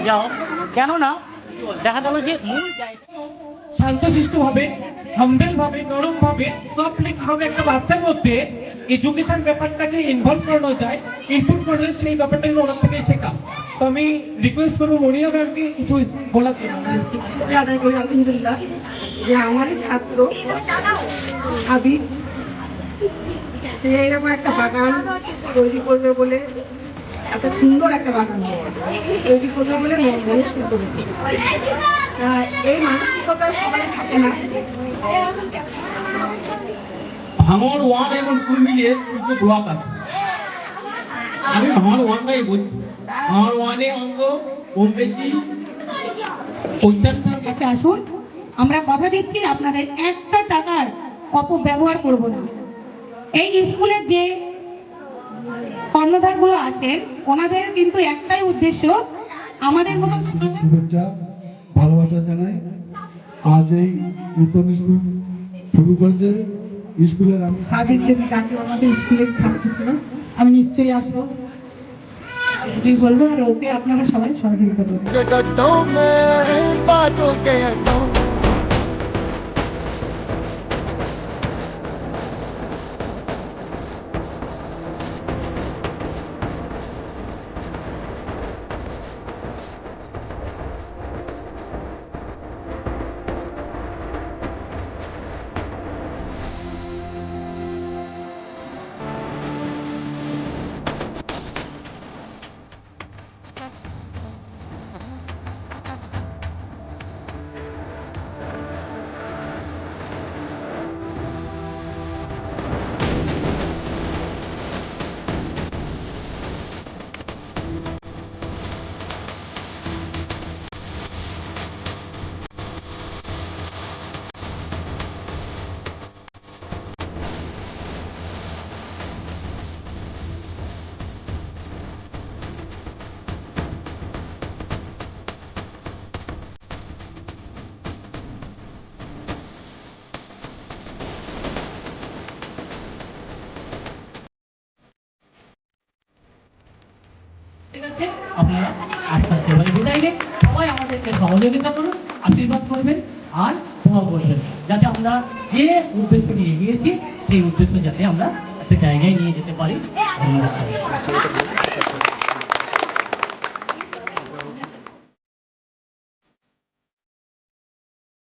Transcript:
যাও, কেননা দেখা গেল যে মূল জায়গা শান্তশিষ্ট ভাবে, হাম্বেল ভাবে, নরম ভাবে, সফট ভাবে একটা বাচ্চার মধ্যে এডুকেশন ব্যাপারটাকে ইনভলভ করানো যায়, ইনপুট করে সেই ব্যাপারটাকে ওনার থেকে শেখা। তো আমি রিকোয়েস্ট করবো মনিরা ম্যামকে কিছু বলার জন্য। আদায় করি আলহামদুলিল্লাহ যে আমারই ছাত্র আবিদ সে এরকম একটা বাগান তৈরি করবে বলে, এত সুন্দর একটা বাগান তৈরি করবে বলে মনস্থির করেছে। এই মানসিকতা সবাই থাকে না। ভাঙর 1 এবং 2 মিলিয়ে কিছু ব্লক আছে। আমি ভাঙর 1টাই বলছি। ভাঙর 1 এ অঙ্ক খুব বেশি 75। আচ্ছা আসুন, আমরা কথা দিচ্ছি আপনাদের একটা টাকার অপব্যবহার করব না। এই স্কুলের যে কর্ণধারগুলো আছেন ওনাদের কিন্তু একটাই উদ্দেশ্য, আমাদের মতো শুভেচ্ছা ভালোবাসা জানাই। আজ এই নতুন স্কুল শুরু করেছে স্কুলের আমি সাদিক যদি ডাকে আমাদের স্কুলের ছাত্র ছিল, আমি নিশ্চয়ই আসবো তুই বলবো, আর ওকে আপনারা সবাই সহযোগিতা করবেন। ঠিক আছে, আপনারা আস্তে আস্তে এবারে বিদায় নিন। সবাই আমাদেরকে সহযোগিতা করুন, আশীর্বাদ করবেন আর দোয়া করবেন, যাতে আমরা যে উদ্দেশ্য নিয়ে গিয়েছি সেই উদ্দেশ্য যাতে আমরা একটা জায়গায় নিয়ে যেতে পারি। ধন্যবাদ।